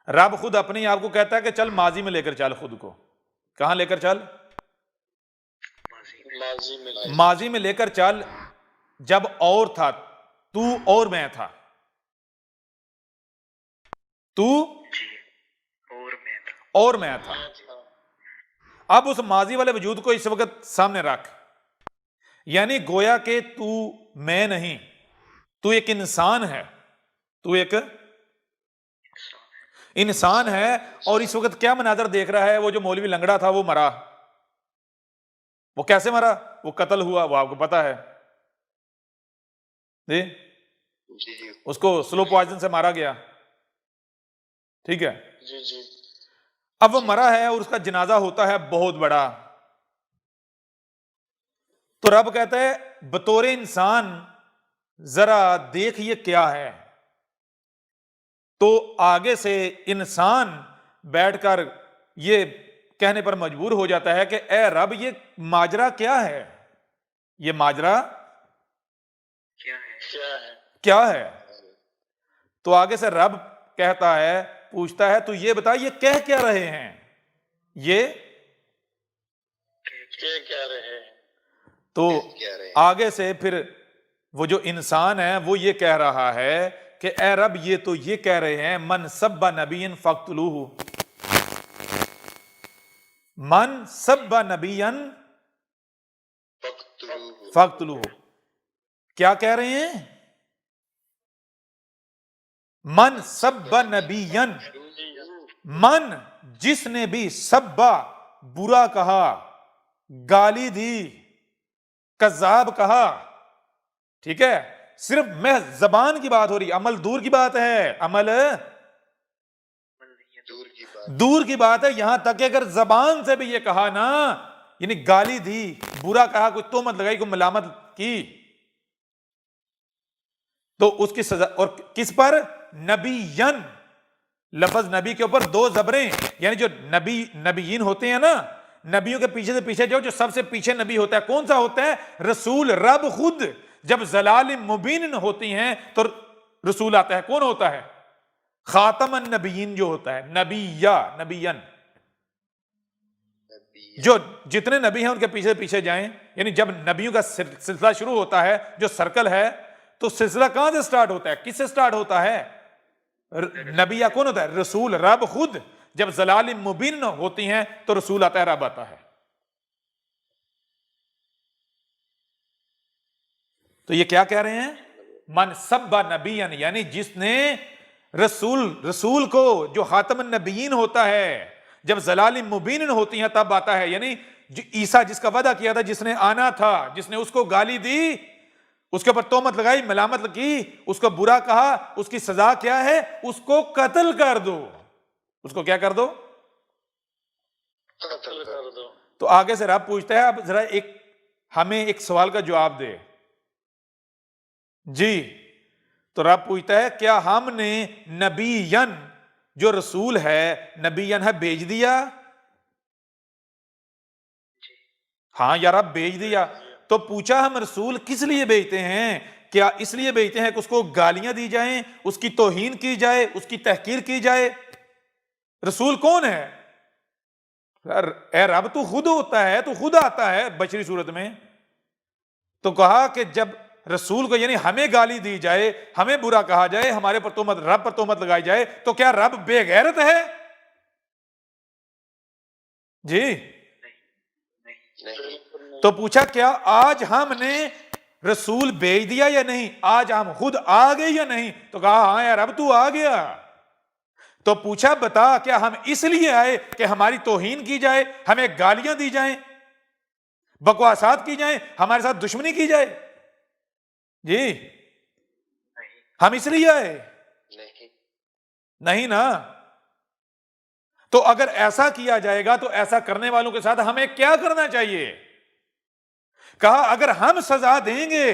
رب خود اپنے آپ کو کہتا ہے کہ چل ماضی میں لے کر چل خود کو. کہاں لے کر چل؟ ماضی میں لے کر چل، جب اور تھا تو اور میں تھا. تو اور میں تھا. اب اس ماضی والے وجود کو اس وقت سامنے رکھ، یعنی گویا کہ تو میں نہیں، تو ایک انسان ہے. تو ایک انسان ہے، اور اس وقت کیا مناظر دیکھ رہا ہے؟ وہ جو مولوی لنگڑا تھا وہ مرا. وہ کیسے مرا؟ وہ قتل ہوا، وہ آپ کو پتا ہے جی. اس کو سلو پوائزن سے مارا گیا. ٹھیک ہے. اب وہ مرا ہے اور اس کا جنازہ ہوتا ہے بہت بڑا. تو رب کہتا ہے بطور انسان ذرا دیکھ یہ کیا ہے. تو آگے سے انسان بیٹھ کر یہ کہنے پر مجبور ہو جاتا ہے کہ اے رب یہ ماجرا کیا ہے؟ یہ ماجرا کیا ہے؟ تو آگے سے رب کہتا ہے، پوچھتا ہے تو یہ بتا یہ کہہ کیا رہے ہیں؟ یہ کیا رہے ہیں؟ تو آگے سے پھر وہ جو انسان ہے وہ یہ کہہ رہا ہے کہ اے رب یہ تو یہ کہہ رہے ہیں من سب نبی فاقتلوہ، من سب نبی فاقتلوہ. کیا کہہ رہے ہیں؟ من سب نبی، من جس نے بھی سبا برا کہا، گالی دی، کذاب کہا. ٹھیک ہے، صرف محض زبان کی بات ہو رہی، عمل دور کی بات ہے، عمل دور کی بات ہے. یہاں تک کہ اگر زبان سے بھی یہ کہا نا، یعنی گالی دی، برا کہا، کوئی تہمت لگائی، کوئی ملامت کی، تو اس کی سزا. اور کس پر؟ نبیین. لفظ نبی کے اوپر دو زبریں، یعنی جو نبیین ہوتے ہیں نا، نبیوں کے پیچھے سے پیچھے جو سب سے پیچھے نبی ہوتا ہے کون سا ہوتا ہے؟ رسول. رب خود جب ضلال مبین ہوتی ہیں تو رسول آتا ہے. کون ہوتا ہے؟ خاتم النبیین جو ہوتا ہے، نبیین. جو جتنے نبی ہیں ان کے پیچھے پیچھے جائیں، یعنی جب نبیوں کا سلسلہ شروع ہوتا ہے، جو سرکل ہے، تو سلسلہ کہاں سے سٹارٹ ہوتا ہے؟ کس سے سٹارٹ ہوتا ہے؟ نبی یا کون ہوتا ہے؟ رسول. رب خود جب ضلال مبین ہوتی ہیں تو رسول آتا ہے، رب آتا ہے. تو یہ کیا کہہ رہے ہیں؟ من سب نبی، یعنی جس نے رسول کو جو خاتم النبیین ہوتا ہے جب ضلال مبین ہوتی ہیں تب آتا ہے. یعنی عیسیٰ جس کا وعدہ کیا تھا، جس نے آنا تھا، جس نے اس کو گالی دی، اس کے اوپر تہمت لگائی، ملامت کی، اس کو برا کہا، اس کی سزا کیا ہے؟ اس کو قتل کر دو. اس کو کیا کر دو؟ قتل کر دو. تو آگے سے رب پوچھتا ہے اب ذرا ہمیں ایک سوال کا جواب دے جی. تو رب پوچھتا ہے کیا ہم نے نبیین جو رسول ہے، نبیین ہے، بھیج دیا؟ ہاں یا رب بھیج دیا. تو پوچھا ہم رسول کس لیے بھیجتے ہیں؟ کیا اس لیے بھیجتے ہیں کہ اس کو گالیاں دی جائیں، اس کی توہین کی جائے، اس کی تحقیر کی جائے؟ رسول کون ہے؟ اے رب تو خود ہوتا ہے، تو خود آتا ہے بشری صورت میں. تو کہا کہ جب رسول کو، یعنی ہمیں گالی دی جائے، ہمیں برا کہا جائے، ہمارے پر تہمت، رب پر تہمت لگائی جائے، تو کیا رب بے غیرت ہے؟ جی. تو پوچھا کیا آج ہم نے رسول بھیج دیا یا نہیں؟ آج ہم خود آ گئے یا نہیں؟ تو کہا ہاں یار اب تو آ گیا. تو پوچھا بتا کیا ہم اس لیے آئے کہ ہماری توہین کی جائے، ہمیں گالیاں دی جائیں، بکواسات کی جائیں، ہمارے ساتھ دشمنی کی جائے؟ جی ہم اس لیے آئے؟ نہیں نا. تو اگر ایسا کیا جائے گا تو ایسا کرنے والوں کے ساتھ ہمیں کیا کرنا چاہیے؟ کہا اگر ہم سزا دیں گے،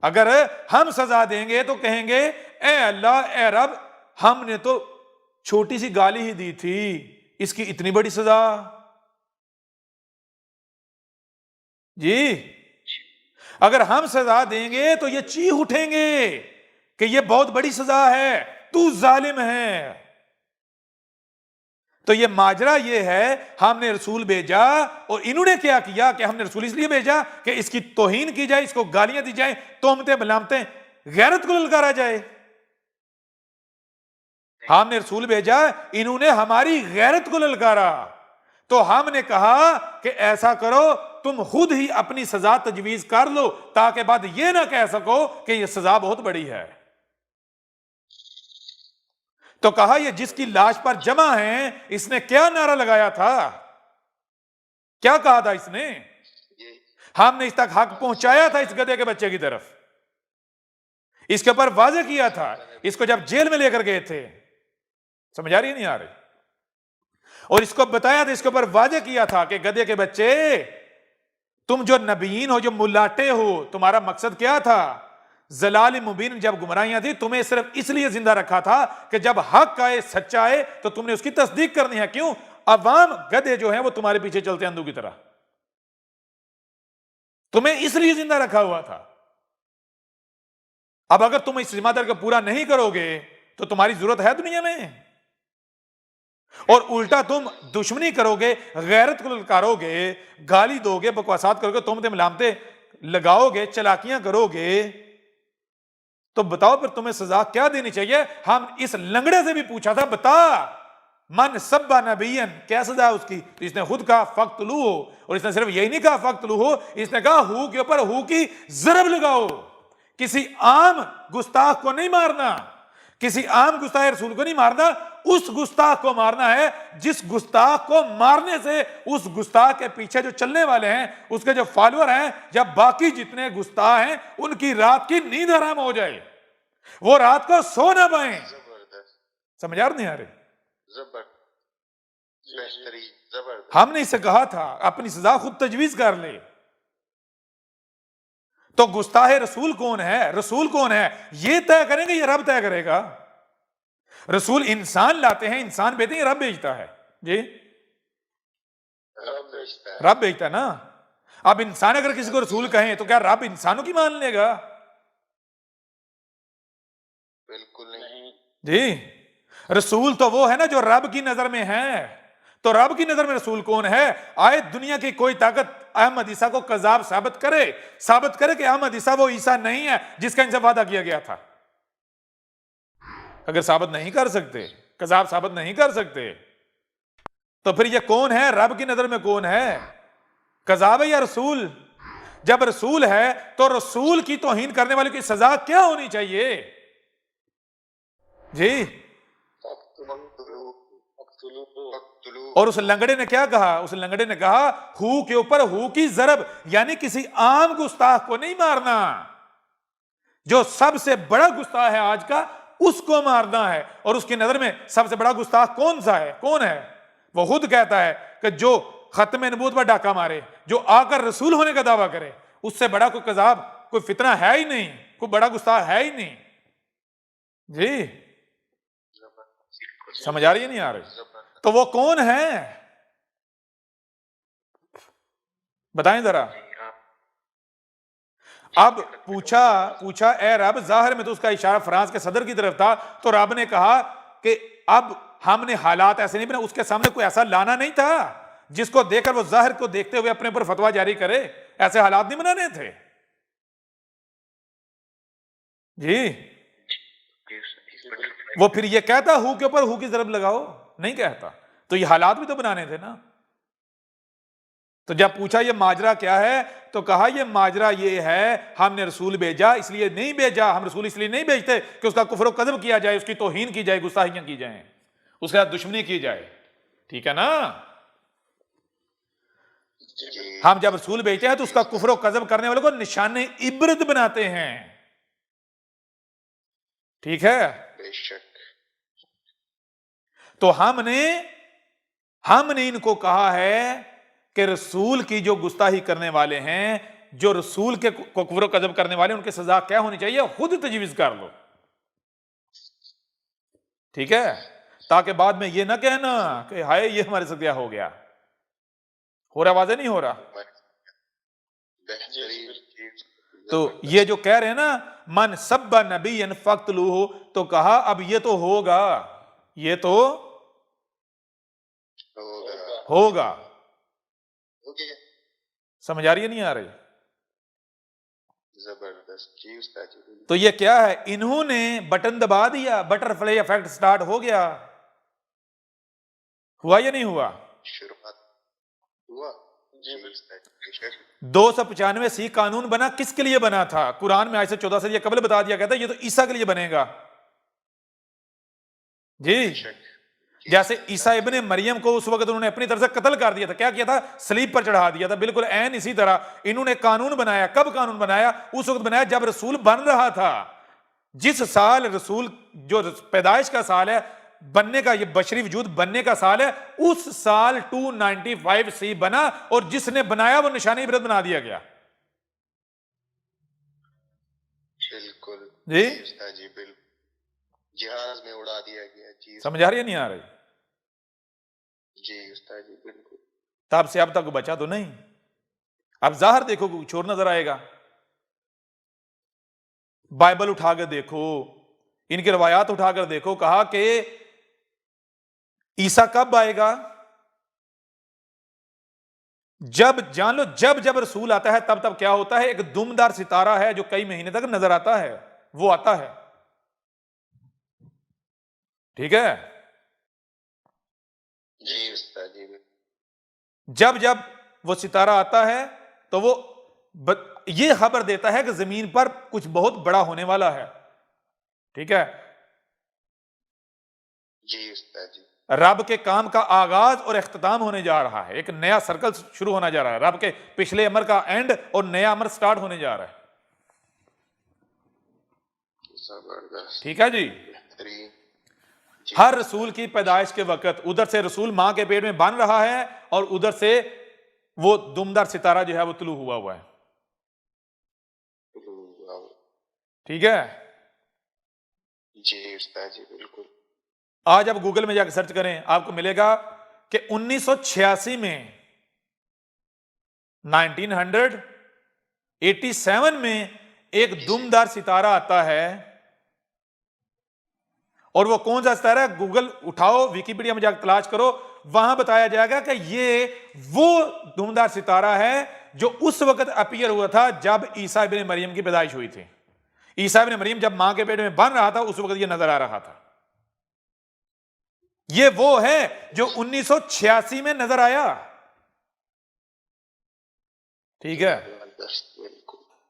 اگر ہم سزا دیں گے تو کہیں گے اے اللہ، اے رب، ہم نے تو چھوٹی سی گالی ہی دی تھی، اس کی اتنی بڑی سزا؟ جی اگر ہم سزا دیں گے تو یہ چیخ اٹھیں گے کہ یہ بہت بڑی سزا ہے، تو ظالم ہے. تو یہ ماجرا یہ ہے، ہم نے رسول بھیجا اور انہوں نے کیا کیا کہ ہم نے رسول اس لیے بھیجا کہ اس کی توہین کی جائے، اس کو گالیاں دی جائیں، تہمتیں ملامتیں، غیرت کو للکارا جائے۔ ہم نے رسول بھیجا، انہوں نے ہماری غیرت کو للکارا، تو ہم نے کہا کہ ایسا کرو تم خود ہی اپنی سزا تجویز کر لو، تاکہ بعد یہ نہ کہہ سکو کہ یہ سزا بہت بڑی ہے۔ تو کہا یہ جس کی لاش پر جمع ہیں، اس نے کیا نعرہ لگایا تھا، کیا کہا تھا اس نے؟ ہم نے اس تک حق پہنچایا تھا اس گدھے کے بچے کی طرف، اس کے اوپر واضح کیا تھا، اس کو جب جیل میں لے کر گئے تھے، سمجھ آ رہی ہے نہیں آ رہی؟ اور اس کو بتایا تھا، اس کے اوپر واضح کیا تھا کہ گدھے کے بچے، تم جو نبیین ہو، جو ملاٹے ہو، تمہارا مقصد کیا تھا؟ ضلال مبین، جب گمراہیاں تھی تمہیں صرف اس لیے زندہ رکھا تھا کہ جب حق آئے، سچا آئے تو تم نے اس کی تصدیق کرنی ہے۔ کیوں؟ عوام گدھے جو ہیں وہ تمہارے پیچھے چلتے ہیں اندھو کی طرح، تمہیں اس لیے زندہ رکھا ہوا تھا۔ اب اگر تم اس ذمہ داری کو پورا نہیں کرو گے تو تمہاری ضرورت ہے دنیا میں، اور الٹا تم دشمنی کرو گے، غیرت کو للکارو گے، گالی دو گے، بکواسات کرو گے، تہمتیں ملامتیں لگاؤ گے، چلاکیاں کرو گے، تو بتاؤ پھر تمہیں سزا کیا دینی چاہیے؟ ہم اس لنگڑے سے بھی پوچھا تھا، بتا من سب نبیًا، کیا سزا ہے اس کی؟ تو اس نے خود کہا فقتلوہ، اور اس نے صرف یہی نہیں کہا فقتلوہ، اس نے کہا ہو کے اوپر ہو کی ضرب لگاؤ۔ کسی عام گستاخ کو نہیں مارنا، کسی عام گستاخ رسول کو نہیں مارنا، اس گستاخ کو مارنا ہے جس گستاخ کو مارنے سے اس گستاخ کے پیچھے جو چلنے والے ہیں، اس کے جو فالوور ہیں یا باقی جتنے گستاخ ہیں، ان کی رات کی نیند حرام ہو جائے، وہ رات کو سو نہ پائیں۔ سمجھ آ نہیں آ رہی؟ ہم نے اسے کہا تھا اپنی سزا خود تجویز کر لے۔ تو گستاخ رسول کون ہے؟ رسول کون ہے یہ طے کریں گے، یہ رب طے کرے گا۔ رسول انسان لاتے ہیں، انسان بھیجتے ہیں، یہ رب بھیجتا ہے۔ جی رب بھیجتا ہے نا۔ اب انسان اگر کسی کو رسول کہیں تو کیا رب انسانوں کی مان لے گا؟ بالکل نہیں جی۔ رسول تو وہ ہے نا جو رب کی نظر میں ہے۔ تو رب کی نظر میں رسول کون ہے؟ آئے دنیا کی کوئی طاقت احمد عیسیٰ کو کذاب ثابت کرے کہ احمد عیسیٰ وہ عیسیٰ نہیں ہے جس کا ان سے وعدہ کیا گیا تھا۔ اگر ثابت نہیں کر سکتے، کذاب ثابت نہیں کر سکتے، تو پھر یہ کون ہے؟ رب کی نظر میں کون ہے؟ کذاب ہے یا رسول؟ جب رسول ہے تو رسول کی توہین کرنے والے کی سزا کیا ہونی چاہیے؟ جی اور اس لنگڑے نے کیا کہا؟ اس لنگڑے نے کہا ہو کے اوپر ہو کی ضرب، یعنی کسی عام گستاخ کو نہیں مارنا، جو سب سے بڑا گستاخ ہے آج کا اس کو مارنا ہے۔ اور اس کی نظر میں سب سے بڑا گستاخ کون سا ہے؟ کون ہے؟ وہ خود کہتا ہے کہ جو ختم نبوت پر ڈاکہ مارے، جو آ کر رسول ہونے کا دعویٰ کرے، اس سے بڑا کوئی کذاب، کوئی فتنہ ہے ہی نہیں، کوئی بڑا گستاخ ہے ہی نہیں۔ جی سمجھ آ رہی ہے نہیں آ رہی؟ تو وہ کون ہے بتائیں ذرا۔ اب پوچھا اے رب، ظاہر میں تو اس کا اشارہ فرانس کے صدر کی طرف تھا، تو رب نے کہا کہ اب ہم نے حالات ایسے نہیں بنا، اس کے سامنے کوئی ایسا لانا نہیں تھا جس کو دیکھ کر وہ ظاہر کو دیکھتے ہوئے اپنے اوپر فتویٰ جاری کرے، ایسے حالات نہیں بنانے تھے۔ جی وہ پھر یہ کہتا ہو کے اوپر ہو کی ضرب لگاؤ؟ نہیں کہتا۔ تو یہ حالات بھی تو بنانے تھے نا۔ تو جب پوچھا یہ ماجرا کیا ہے تو کہا یہ ماجرا یہ ہے، ہم نے رسول بھیجا، اس لیے نہیں بھیجا، ہم رسول اس لیے نہیں بھیجتے کہ اس کا کفر و کذب کیا جائے، اس کی توہین کی جائے، گستاخیاں کی جائیں، اس کے ساتھ دشمنی کی جائے، ٹھیک ہے نا۔ ہم جب رسول بھیجتے ہیں تو اس کا کفر و کذب کرنے والوں کو نشان عبرت بناتے ہیں، ٹھیک ہے۔ بے شک۔ تو ہم نے ان کو کہا ہے کہ رسول کی جو گستاخی کرنے والے ہیں، جو رسول کے کفر و کذب کرنے والے، ان کی سزا کیا ہونی چاہیے خود تجویز کر لو، ٹھیک ہے، تاکہ بعد میں یہ نہ کہنا کہ ہائے یہ ہمارے ساتھ کیا ہو گیا۔ ہو رہا واضح نہیں ہو رہا؟ تو یہ جو کہہ رہے ہیں نا من سب نبی فقتلوہ، تو کہا اب یہ تو ہوگا، یہ تو ہوگا. ہو گیا. سمجھ آ رہی ہے نہیں آ رہی؟ زبردست. جی استاد جی. تو یہ کیا ہے؟ انہوں نے بٹن دبا دیا، بٹر فلائی افیکٹ سٹارٹ ہو گیا. ہوا یا نہیں ہوا؟ شروعات ہوا. جی استاد. 295 قانون بنا کس کے لیے بنا تھا؟ قرآن میں آیت 14 سے یہ قبل بتا دیا گیا تھا یہ تو عیسیٰ کے لیے بنے گا. جی جیسے عیسیٰ ابن مریم کو اس وقت انہوں نے اپنی طرف سے قتل کر دیا تھا، کیا کیا تھا؟ صلیب پر چڑھا دیا تھا. بالکل عین اسی طرح انہوں نے قانون بنایا. کب قانون بنایا؟ اس وقت بنایا جب رسول بن رہا تھا. جس سال رسول جو پیدائش کا سال ہے، بننے کا، یہ بشری وجود بننے کا سال ہے، اس سال 295 سی بنا، اور جس نے بنایا وہ نشانی عبرت بنا دیا گیا. بالکل. جی استاد جی بالکل. جہاز میں اڑا دیا گیا. جی سمجھ آ رہی ہے نہیں آ رہی؟ جی استاد جی بالکل. تب سے اب تک بچا تو نہیں. اب ظاہر دیکھو کچھ اور نظر آئے گا. بائبل اٹھا کر دیکھو، ان کی روایات اٹھا کر دیکھو. کہا کہ عیسیٰ کب آئے گا؟ جب جان لو جب رسول آتا ہے تب کیا ہوتا ہے؟ ایک دمدار ستارہ ہے جو کئی مہینے تک نظر آتا ہے، وہ آتا ہے. ٹھیک ہے؟ جی استاد جی. جب وہ ستارہ آتا ہے تو وہ یہ خبر دیتا ہے کہ زمین پر کچھ بہت بڑا ہونے والا ہے. ٹھیک ہے؟ جی استاد جی. رب کے کام کا آغاز اور اختتام ہونے جا رہا ہے. ایک نیا سرکل شروع ہونا جا رہا ہے. رب کے پچھلے امر کا اینڈ اور نیا امر سٹارٹ ہونے جا رہا ہے. زبردست. ٹھیک ہے جی. ہر رسول کی پیدائش کے وقت ادھر سے رسول ماں کے پیٹ میں بن رہا ہے اور ادھر سے وہ دمدار ستارہ جو ہے وہ طلوع ہوا ہے. ٹھیک ہے جی استاد جی بالکل. آج آپ گوگل میں جا کے سرچ کریں، آپ کو ملے گا کہ 1986 میں 1987 میں ایک دمدار ستارہ آتا ہے. اور وہ کون سا ستارہ ہے؟ گوگل اٹھاؤ، ویکیپیڈیا میں جا کے تلاش کرو، وہاں بتایا جائے گا کہ یہ وہ دمدار ستارہ ہے جو اس وقت اپیئر ہوا تھا جب عیسیٰ ابن مریم کی پیدائش ہوئی تھی. عیسیٰ ابن مریم جب ماں کے پیٹ میں بن رہا تھا اس وقت یہ نظر آ رہا تھا. یہ وہ ہے جو 1986 میں نظر آیا. ٹھیک ہے؟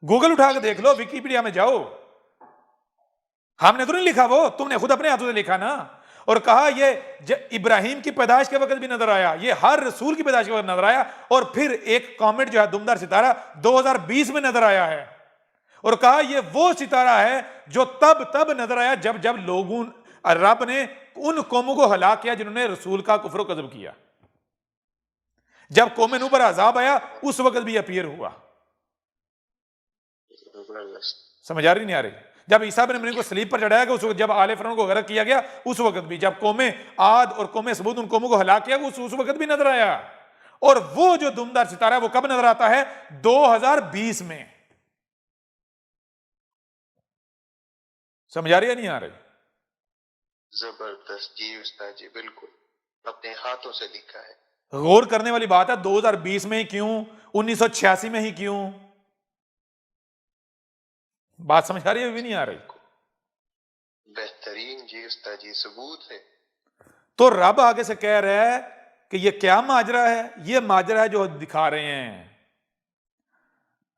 گوگل اٹھا کے دیکھ لو، ویکیپیڈیا میں جاؤ. ہم نے تو نہیں لکھا، وہ تم نے خود اپنے ہاتھوں سے لکھا نا. اور کہا یہ ابراہیم کی پیدائش کے وقت بھی نظر آیا، یہ ہر رسول کی پیدائش کے وقت نظر آیا. اور پھر ایک کامٹ جو ہے دمدار ستارہ 2020 میں نظر آیا ہے. اور کہا یہ وہ ستارہ ہے جو تب نظر آیا جب لوگوں رب نے ان قوموں کو ہلاک کیا جنہوں نے رسول کا کفر و کذب کیا. جب قوم نوح پر عذاب آیا اس وقت بھی اپیئر ہوا. سمجھ آ رہی نہیں آ رہی؟ جب عیسیٰ بن مریم کو صلیب پر چڑھایا گیا اس وقت، جب آل فرعون کو غرق کیا گیا اس وقت بھی، جب قوم عاد اور قوم ثمود ان قوموں کو ہلاک کیا گیا اس وقت بھی نظر آیا. اور وہ جو دمدار ستارہ ہے وہ کب نظر آتا ہے؟ 2020 میں. سمجھ آ رہی ہے نہیں آ رہی؟ زبردست. جی استاد جی بالکل. اپنے ہاتھوں سے لکھا ہے. غور کرنے والی بات ہے. 2020 میں ہی کیوں؟ 1986 میں ہی کیوں؟ بات سمجھ آ رہی ہے بھی نہیں آ رہی؟ بہترین. جی استاد جی ثبوت ہے. تو رب آگے سے کہہ رہا ہے کہ یہ کیا ماجرا ہے؟ یہ ماجرا ہے جو دکھا رہے ہیں.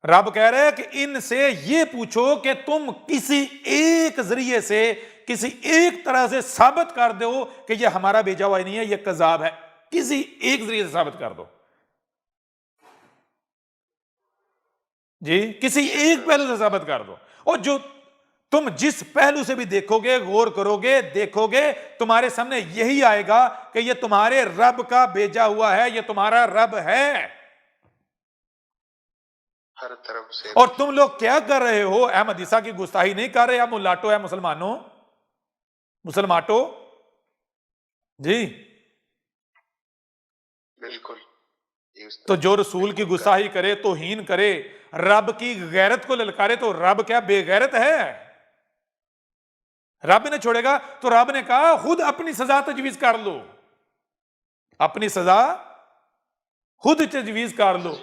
رب کہہ رہے ہیں کہ ان سے یہ پوچھو کہ تم کسی ایک ذریعے سے، کسی ایک طرح سے ثابت کر دو کہ یہ ہمارا بھیجا ہوا نہیں ہے، یہ کذاب ہے. کسی ایک ذریعے سے ثابت کر دو. جی کسی ایک پہلو سے ثابت کر دو. اور جو تم جس پہلو سے بھی دیکھو گے، غور کرو گے، دیکھو گے، تمہارے سامنے یہی آئے گا کہ یہ تمہارے رب کا بھیجا ہوا ہے، یہ تمہارا رب ہے. ہر طرف سے. اور تم لوگ کیا کر رہے ہو؟ احمد عیسیٰ کی گستاخی نہیں کر رہے. ملاٹو ہے مسلمانوں، مسلمانوں. جی بالکل. تو جو رسول کی گستاخی کرے، توہین کرے، رب کی غیرت کو للکارے، تو رب کیا بے غیرت ہے؟ رب نے چھوڑے گا؟ تو رب نے کہا خود اپنی سزا تجویز کر لو، اپنی سزا خود تجویز کر لو.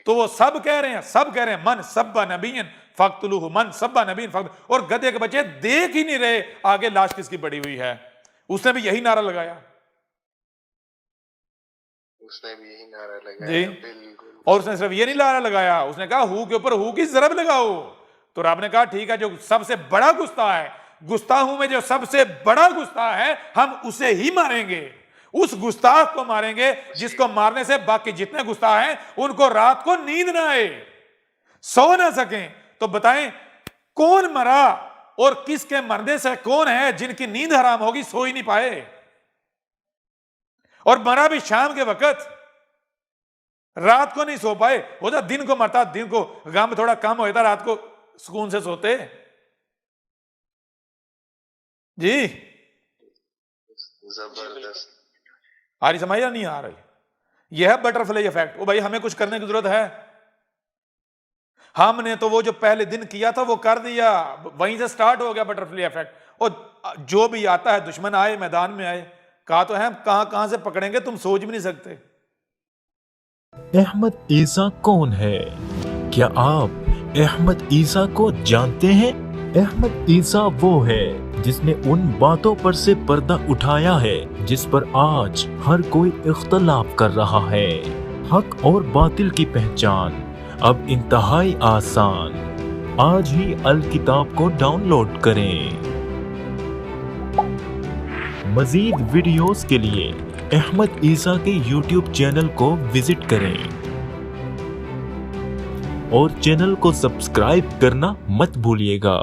تو وہ سب کہہ رہے ہیں من سب نبی فقتلوہ، من سب نبی فقتلوہ. اور گدھے کے بچے دیکھ ہی نہیں رہے آگے لاش کس کی پڑی ہوئی ہے. اس نے بھی یہی نعرہ لگایا جی. اور اس نے صرف یہ نہیں نعرہ لگایا، اس نے کہا ہو کے اوپر ہو کی ضرب لگاؤ. تو رب نے کہا ٹھیک ہے، جو سب سے بڑا گستاخ ہے، گستاخوں میں جو سب سے بڑا گستاخ ہے ہم اسے ہی ماریں گے. اس گستاخ کو ماریں گے جس کو مارنے سے باقی جتنے گستاخ ہیں ان کو رات کو نیند نہ آئے، سو نہ سکیں. تو بتائیں کون مرا اور کس کے مرنے سے کون ہے جن کی نیند حرام ہوگی، سو ہی نہیں پائے. اور مرا بھی شام کے وقت، رات کو نہیں سو پائے. ہوتا دن کو مرتا، دن کو غم تھوڑا کم ہوتا، رات کو سکون سے سوتے جی. زبردست. آ رہی سمجھ یا نہیں آ رہی؟ یہ ہے بٹر فلائی ایفیکٹ. او بھائی ہمیں کچھ کرنے کی ضرورت ہے؟ ہم نے تو وہ جو پہلے دن کیا تھا وہ کر دیا، وہیں سے سٹارٹ ہو گیا بٹر فلائی ایفیکٹ. اور جو بھی آتا ہے دشمن آئے میدان میں آئے، کہا تو ہے کہاں سے پکڑیں گے تم سوچ بھی نہیں سکتے. احمد عیسیٰ کون ہے؟ کیا آپ احمد عیسیٰ کو جانتے ہیں؟ احمد عیسیٰ وہ ہے جس نے ان باتوں پر سے پردہ اٹھایا ہے جس پر آج ہر کوئی اختلاف کر رہا ہے. حق اور باطل کی پہچان اب انتہائی آسان. آج ہی الکتاب کو ڈاؤن لوڈ کریں. مزید ویڈیوز کے لیے احمد عیسیٰ کے یوٹیوب چینل کو وزٹ کریں اور چینل کو سبسکرائب کرنا مت بھولیے گا.